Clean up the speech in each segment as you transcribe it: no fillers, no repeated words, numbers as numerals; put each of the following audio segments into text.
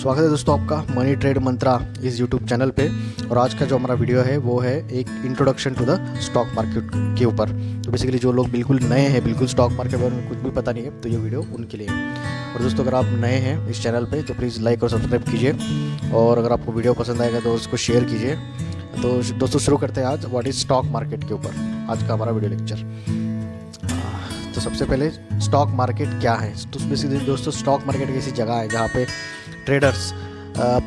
स्वागत है दोस्तों आपका मनी ट्रेड मंत्रा इस यूट्यूब चैनल पे। और आज का जो हमारा वीडियो है वो है एक introduction to the stock market के ऊपर। तो बेसिकली जो लोग बिल्कुल नए हैं, बिल्कुल स्टॉक मार्केट के बारे में कुछ भी पता नहीं है, तो ये वीडियो उनके लिए है। और दोस्तों अगर आप नए हैं इस चैनल पे तो प्लीज़ लाइक और सब्सक्राइब कीजिए, और अगर आपको वीडियो पसंद आएगा तो उसको शेयर कीजिए। तो दोस्तों शुरू करते हैं आज व्हाट इज़ स्टॉक मार्केट के ऊपर आज का हमारा वीडियो लेक्चर। तो सबसे पहले स्टॉक मार्केट क्या है। तो बेसिकली दोस्तों स्टॉक मार्केट एक ऐसी जगह है जहाँ पे ट्रेडर्स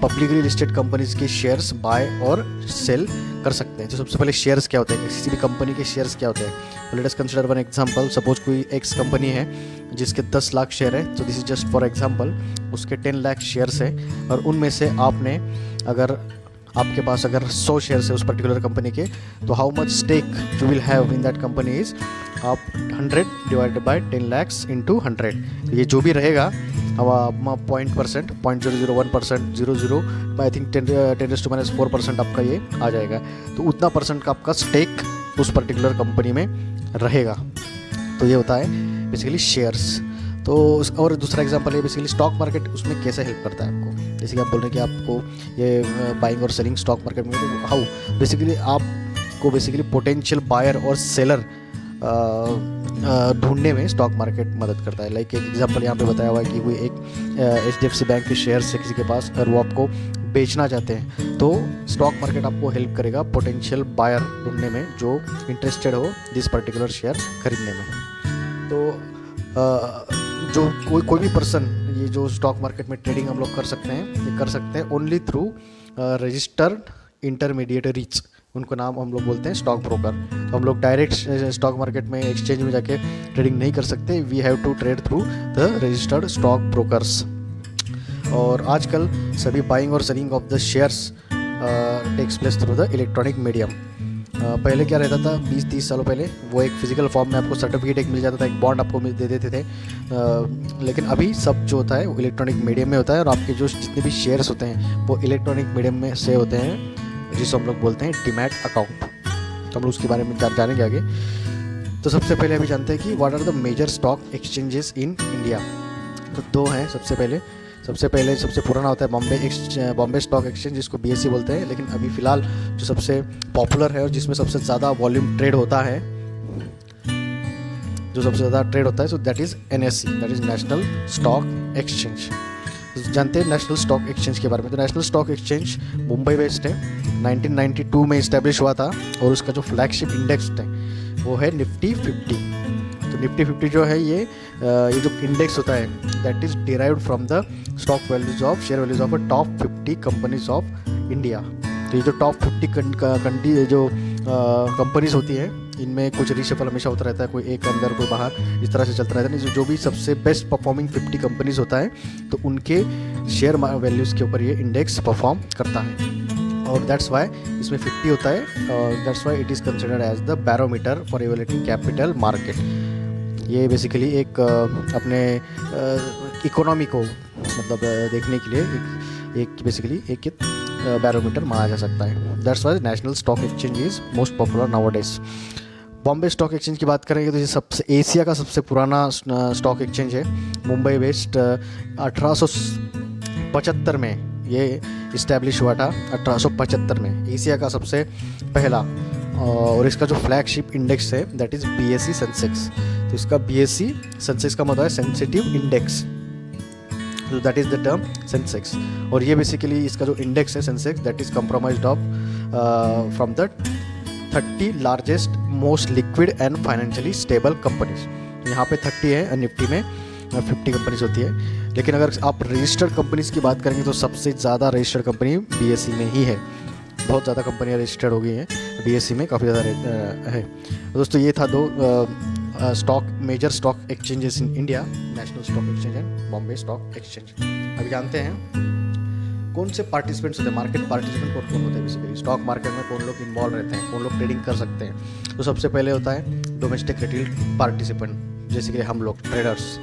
पब्लिकली लिस्टेड कंपनीज के शेयर्स बाय और सेल कर सकते हैं। तो सबसे पहले शेयर्स क्या होते हैं, किसी भी कंपनी के शेयर्स क्या होते हैं। Let us consider one example. Suppose कोई एक्स कंपनी है जिसके 10 लाख शेयर है, तो this is just for example. उसके 10 लाख शेयर्स है और उनमें से आपके पास अगर 100 शेयर्स है उस पर्टिकुलर कंपनी के, तो how much stake you will have in that company is आप 100 डिवाइडेड बाय 10 lakhs इंटू 100। ये जो भी रहेगा अब 0.01%, 00 आई थिंक 10⁻⁴% आपका ये आ जाएगा। तो उतना परसेंट का आपका स्टेक उस पर्टिकुलर कंपनी में रहेगा। तो ये होता है बेसिकली शेयर्स। तो और दूसरा एग्जांपल है बेसिकली स्टॉक मार्केट, उसमें कैसे हेल्प करता है आपको। जैसे कि आप बोल रहे हैं कि आपको ये बाइंग और सेलिंग स्टॉक मार्केट में, तो हाउ बेसिकली आपको बेसिकली पोटेंशियल बायर और सेलर ढूंढने में स्टॉक मार्केट मदद करता है। लाइक एक एग्जांपल यहाँ पे बताया हुआ है कि कोई एक HDFC बैंक के शेयर्स है किसी के पास और वो आपको बेचना चाहते हैं, तो स्टॉक मार्केट आपको हेल्प करेगा पोटेंशियल बायर ढूंढने में जो इंटरेस्टेड हो दिस पर्टिकुलर शेयर खरीदने में। तो जो कोई भी पर्सन ये जो स्टॉक मार्केट में ट्रेडिंग हम लोग कर सकते हैं, ये कर सकते हैं ओनली थ्रू रजिस्टर्ड इंटरमीडिएटरीज। उनको नाम हम लोग बोलते हैं स्टॉक ब्रोकर। तो हम लोग डायरेक्ट स्टॉक मार्केट में एक्सचेंज में जाके ट्रेडिंग नहीं कर सकते। We have to trade through the registered stock brokers. और आजकल सभी बाइंग और selling of the shares takes place through the electronic medium. पहले क्या रहता था, 20-30 सालों पहले वो एक फिजिकल फॉर्म में आपको सर्टिफिकेट एक मिल जाता था, एक बॉन्ड आपको दे देते थे। लेकिन अभी सब जो होता है वो इलेक्ट्रॉनिक मीडियम में होता है, और आपके जो जितने भी शेयर्स होते हैं वो इलेक्ट्रॉनिक मीडियम में से होते हैं, जिसको हम लोग बोलते हैं डीमैट अकाउंट। तो हम लोग उसके बारे में जानेंगे आगे। तो सबसे पहले अभी जानते हैं कि what are the major stock exchanges in India. तो दो हैं। सबसे पुराना होता है बॉम्बे स्टॉक एक्सचेंज, जिसको BSE बोलते हैं। लेकिन अभी फ़िलहाल जो सबसे पॉपुलर है और जिसमें सबसे ज़्यादा वॉल्यूम ट्रेड होता है, so that is NSE, that is national Stock exchange. जानते हैं नेशनल स्टॉक एक्सचेंज के बारे में। तो national Stock exchange Mumbai based है, 1992 में इस्टेब्लिश हुआ था, और उसका जो फ्लैगशिप इंडेक्स है वो है निफ्टी 50। तो निफ्टी 50 जो है ये जो इंडेक्स होता है that is derived from the stock values of share values of top 50 companies of India. तो ये जो टॉप 50 जो कंपनीज होती है, इनमें कुछ रीशफल हमेशा होता रहता है, कोई एक अंदर कोई बाहर, इस तरह से चलता रहता है। जो भी सबसे बेस्ट परफॉर्मिंग 50 कंपनीज होता है तो उनके शेयर वैल्यूज़ के ऊपर ये इंडेक्स परफॉर्म करता है, और दैट्स वाई इसमें 50 होता है, और that's why it is considered as the barometer for evaluating capital market. ये बेसिकली एक अपने इकोनॉमी को मतलब देखने के लिए एक बैरोमीटर माना जा सकता है। That's why national Stock exchange is most popular nowadays. Bombay Stock exchange की बात करेंगे तो ये सबसे एशिया का सबसे पुराना स्टॉक एक्सचेंज है। मुंबई बेस्ड 1875 में ये इस्टेब्लिश हुआ था, 1875 में, एशिया का सबसे पहला। और इसका जो फ्लैगशिप इंडेक्स है दैट इज़ BSE सेंसेक्स। तो इसका BSE सेंसेक्स का मतलब है सेंसिटिव इंडेक्स, तो that is the term Sensex. और ये बेसिकली इसका जो इंडेक्स है Sensex that is compromised of from the 30 largest most liquid and financially stable companies. यहाँ पे 30 है और निफ्टी में 50 कंपनीज होती है। लेकिन अगर आप रजिस्टर्ड कंपनीज की बात करेंगे तो सबसे ज़्यादा रजिस्टर्ड कंपनी BSE में ही है। बहुत ज़्यादा कंपनियाँ रजिस्टर्ड हो गई हैं BSE में, काफ़ी ज़्यादा है। दोस्तों ये था दो major stock exchanges in India, National Stock exchange and Bombay Stock Exchange. अभी जानते हैं कौन से पार्टिसिपेंट्स होते हैं, मार्केट पार्टिसिपेंट कौन होते हैं। बेसिकली स्टॉक मार्केट में कौन लोग इन्वॉल्व रहते हैं, कौन लोग ट्रेडिंग कर सकते हैं। तो सबसे पहले होता है डोमेस्टिक रिटेल पार्टिसिपेंट, जैसे कि हम लोग ट्रेडर्स।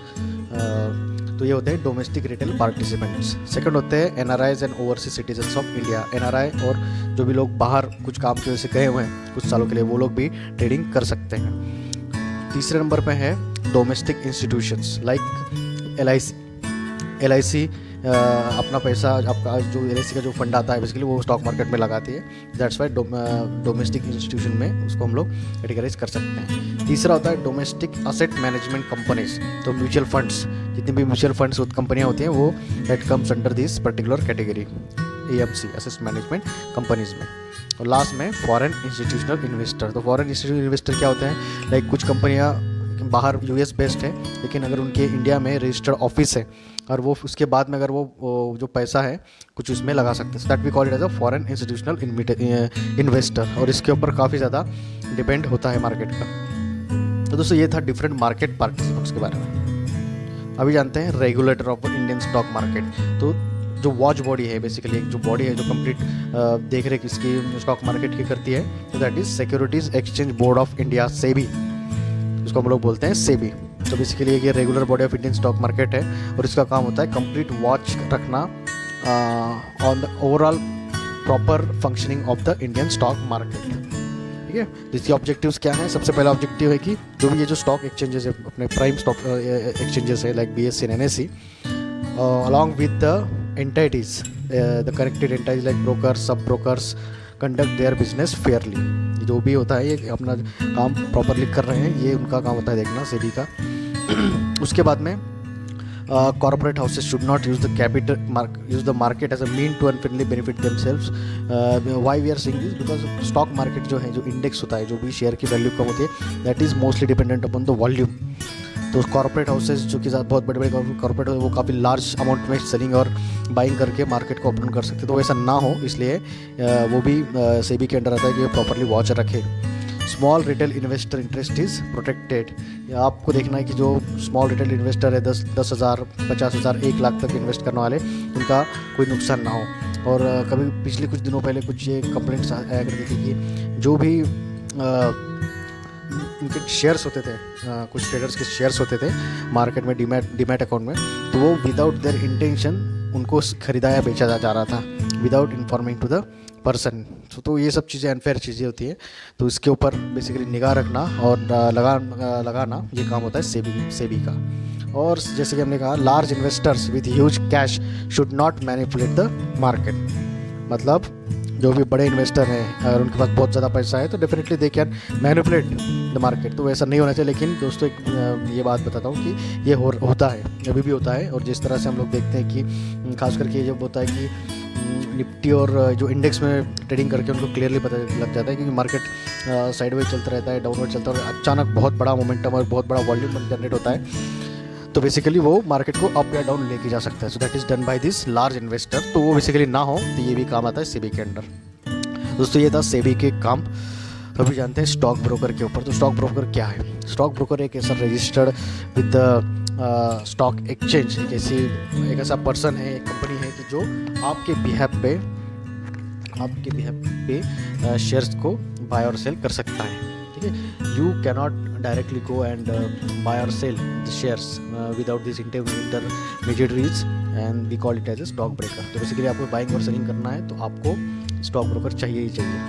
तो ये होते हैं डोमेस्टिक रिटेल पार्टिसिपेंट्स। सेकंड होते हैं NRIs and overseas citizens of India. NRI और जो भी लोग बाहर कुछ काम की वजह से गए हुए हैं कुछ सालों के लिए, वो लोग भी ट्रेडिंग कर सकते हैं। तीसरे नंबर पे है डोमेस्टिक इंस्टीट्यूशंस लाइक LIC अपना पैसा, आपका जो LIC का जो फंड आता है बेसिकली वो स्टॉक मार्केट में लगाती है। दैट्स वाई डोमेस्टिक इंस्टीट्यूशन में उसको हम लोग कैटेगराइज कर सकते हैं। तीसरा होता है डोमेस्टिक असेट मैनेजमेंट कंपनीज। तो म्यूचुअल फंड्स, जितनी भी म्यूचुअल फंड्स कंपनियाँ होती हैं वो that comes under this particular category, AMC asset management companies में। और लास्ट में फॉरेन इंस्टीट्यूशनल इन्वेस्टर। तो फॉरेन इंस्टीट्यूशनल इन्वेस्टर क्या होते हैं, लाइक कुछ कंपनियां बाहर US बेस्ड है, लेकिन अगर उनके इंडिया में रजिस्टर्ड ऑफिस है और वो उसके बाद में अगर वो जो पैसा है कुछ उसमें लगा सकते हैं, that we call it as a foreign institutional investor. और इसके ऊपर काफ़ी ज़्यादा डिपेंड होता है मार्केट का। तो दोस्तों ये था डिफरेंट मार्केट पार्टिसिपेंट्स के बारे में। अभी जानते हैं regulator of Indian stock market. तो जो वॉच बॉडी है बेसिकली, एक जो बॉडी है जो कंप्लीट देख रेख इसकी स्टॉक मार्केट की करती है, तो that is securities exchange board of India, SEBI, इसको हम लोग बोलते हैं सेबी। तो बेसिकली ये regular body of Indian stock market है और इसका काम होता है कंप्लीट वॉच रखना on the overall proper functioning of the Indian stock market. ठीक है, इसके ऑब्जेक्टिव्स क्या हैं? सबसे पहला ऑब्जेक्टिव है कि जो भी ये जो स्टॉक एक्सचेंजेस है, अपने प्राइम स्टॉक एक्सचेंजेस है like BSE and NSE, along with the entities, the connected entities like brokers, sub brokers conduct their business fairly। जो भी होता है ये अपना काम प्रॉपरली कर रहे हैं, ये उनका काम होता है देखना सेबी का। उसके बाद में corporate houses should not use the market as a mean to unfairly benefit themselves। why we are saying this? because stock market जो है, जो इंडेक्स होता है, जो भी शेयर की वैल्यू कम होती है, that is mostly dependent upon the volume। तो कॉर्पोरेट हाउसेस जो कि बहुत बड़े बड़े कॉर्पोरेट वो काफ़ी लार्ज अमाउंट में सेलिंग और बाइंग करके मार्केट को ओपन कर सकते हैं। तो ऐसा ना हो इसलिए वो भी सेबी के अंडर आता है कि प्रॉपरली वॉच रखे। Small retail investor interest is protected. आपको देखना है कि जो स्मॉल रिटेल इन्वेस्टर है 10,000, 50,000, 1 लाख तक इन्वेस्ट करने वाले, उनका कोई नुकसान ना हो। और कभी पिछले कुछ दिनों पहले कुछ ये कंप्लेंट्स आया करती थी कि जो भी उनके शेयर्स होते थे, कुछ ट्रेडर्स के शेयर्स होते थे मार्केट में डीमैट अकाउंट में, तो वो विदाउट देयर इंटेंशन उनको खरीदा या बेचा जा रहा था without informing to the person. तो ये सब चीज़ें अनफेयर चीज़ें होती हैं। तो इसके ऊपर बेसिकली निगाह रखना और लगाना ये काम होता है सेबी का। और जैसे कि हमने कहा, large investors with huge cash should not manipulate the market. मतलब जो भी बड़े इन्वेस्टर हैं, अगर उनके पास बहुत ज़्यादा पैसा है तो definitely they can manipulate the market. तो वैसा नहीं होना चाहिए। लेकिन दोस्तों एक ये बात बताता हूँ कि ये होता है, अभी भी होता है। और जिस तरह से हम लोग देखते हैं कि खास करके जब होता है कि निफ्टी और जो इंडेक्स में ट्रेडिंग करके उनको क्लियरली पता लग जाता है कि मार्केट साइडवेज चलता रहता है, डाउनवर्ड चलता है, और अचानक बहुत बड़ा मोमेंटम और बहुत बड़ा वॉल्यूम जनरेट होता है, तो बेसिकली वो मार्केट को अप या डाउन लेके जा सकता है। So that is done by this large investor. तो वो बेसिकली ना हो तो ये भी काम आता है सेबी के अंडर। दोस्तों ये था सेबी के काम। तो अभी जानते हैं स्टॉक ब्रोकर के ऊपर। तो स्टॉक ब्रोकर क्या है? स्टॉक ब्रोकर एक ऐसा registered with the stock exchange, एक ऐसा पर्सन है, एक कंपनी है कि जो आपके बिहाफ पे शेयर्स को बाय और सेल कर सकता है। ठीक है, you cannot directly go and buy or sell the shares without these intermediaries, and we call it as a stock broker। तो बेसिकली आपको बाइंग और सेलिंग करना है तो आपको स्टॉक ब्रोकर चाहिए ही चाहिए।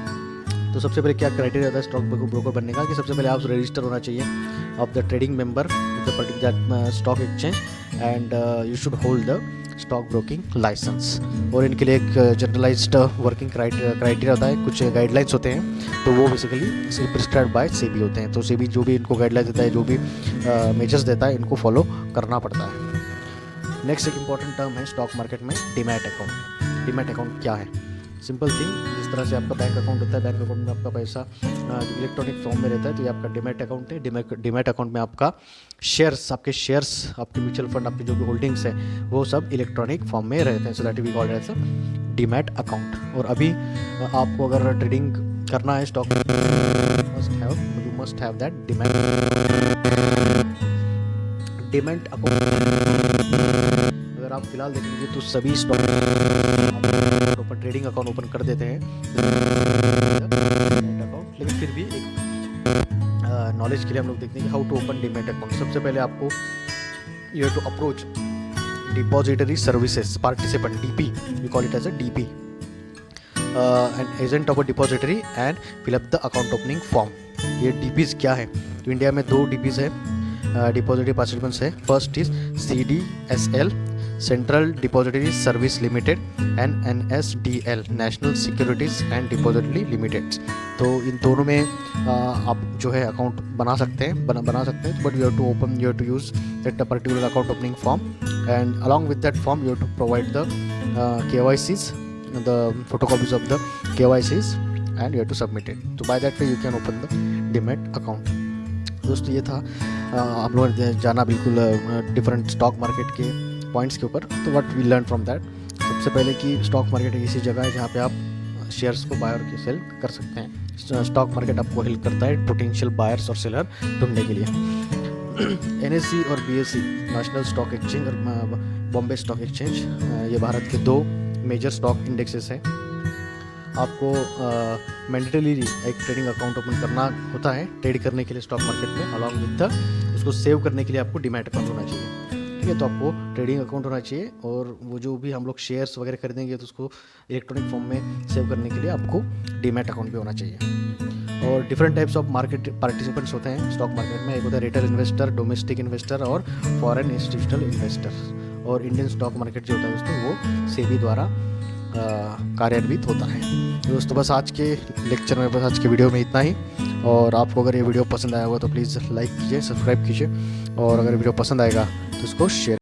तो सबसे पहले क्या क्राइटेरिया होता है स्टॉक ब्रोकर बनने का? कि सबसे पहले आप रजिस्टर होना चाहिए of the trading member with the particular stock exchange, and you should hold the stock broking licence. और इनके लिए एक जनरलाइज्ड वर्किंग क्राइटेरिया होता है, कुछ गाइडलाइंस होते हैं, तो वो बेसिकली प्रिस्क्राइब्ड बाय सेबी होते हैं। तो सेबी जो भी इनको गाइडलाइंस देता है, जो भी मेजर्स देता है, इनको फॉलो करना पड़ता है। नेक्स्ट एक इंपॉर्टेंट टर्म है स्टॉक मार्केट में, डीमैट अकाउंट। डीमैट अकाउंट क्या है? सिंपल थिंग, जिस तरह से आपका बैंक अकाउंट होता है, बैंक अकाउंट में आपका पैसा इलेक्ट्रॉनिक फॉर्म में रहता है, तो ये आपका डीमैट अकाउंट है। डीमैट अकाउंट में आपका आपके म्यूचुअल फंड, आपकी जो भी होल्डिंग्स है, वो सब इलेक्ट्रॉनिक फॉर्म में रहते हैं। So that we called as demat account. और अभी आपको अगर ट्रेडिंग करना है stock, you must have that demat account. अगर आप फिलहाल देखेंगे तो सभी stock open trading account open कर देते हैं अकाउंट, लेकिन फिर भी एक नॉलेज के लिए हम लोग देखते हैं कि how to open demat account. सबसे पहले आपको you have to approach depository services participant, DP, we call it as a DP, an agent of a depository, and fill up the account opening form. ये DPs क्या है? तो India में 2 DPs है, depository participants है। First is CDSL, central depository service limited, NNSDL, national securities and depository limited. तो इन दोनों में आप जो है अकाउंट बना सकते हैं, but you have to open, you have to use that particular account opening form, and along with that form you have to provide the KYCs, the photocopies of the KYCs, and you have to submit it. So by that way you can open the Demat account. दोस्तों ये था हम लोगों ने जाना बिल्कुल different stock market के points के ऊपर। तो what we learn from that, सबसे पहले कि स्टॉक मार्केट एक ऐसी जगह है जहाँ पे आप शेयर्स को बाय और सेल कर सकते हैं। स्टॉक मार्केट आपको हेल्प करता है पोटेंशियल बायर्स और सेलर ढूंढने के लिए। NSE और BSE, नेशनल स्टॉक एक्सचेंज और बॉम्बे स्टॉक एक्सचेंज, ये भारत के 2 मेजर स्टॉक इंडेक्सेस हैं। आपको मैंडेटरीली एक ट्रेडिंग अकाउंट ओपन करना होता है ट्रेड करने के लिए स्टॉक मार्केट में, अलॉन्ग विद द उसको सेव करने के लिए आपको डीमैट अकाउंट होना चाहिए। ठीक है, तो आपको ट्रेडिंग अकाउंट होना चाहिए, और वो जो भी हम लोग शेयर्स वगैरह खरीदेंगे तो उसको इलेक्ट्रॉनिक फॉर्म में सेव करने के लिए आपको डीमैट अकाउंट भी होना चाहिए। और different types of market participants होते हैं स्टॉक मार्केट में। एक होता है रिटेल इन्वेस्टर, डोमेस्टिक इन्वेस्टर और फॉरेन इंस्टीट्यूशनल इन्वेस्टर। और इंडियन स्टॉक मार्केट जो होता है दोस्तों वो सेबी द्वारा कार्यान्वित होता है। दोस्तों बस आज के लेक्चर में, बस आज के वीडियो में इतना ही। और आपको अगर ये वीडियो पसंद आया होगा तो प्लीज़ लाइक कीजिए, सब्सक्राइब कीजिए, और अगर वीडियो पसंद आएगा तो उसको शेयर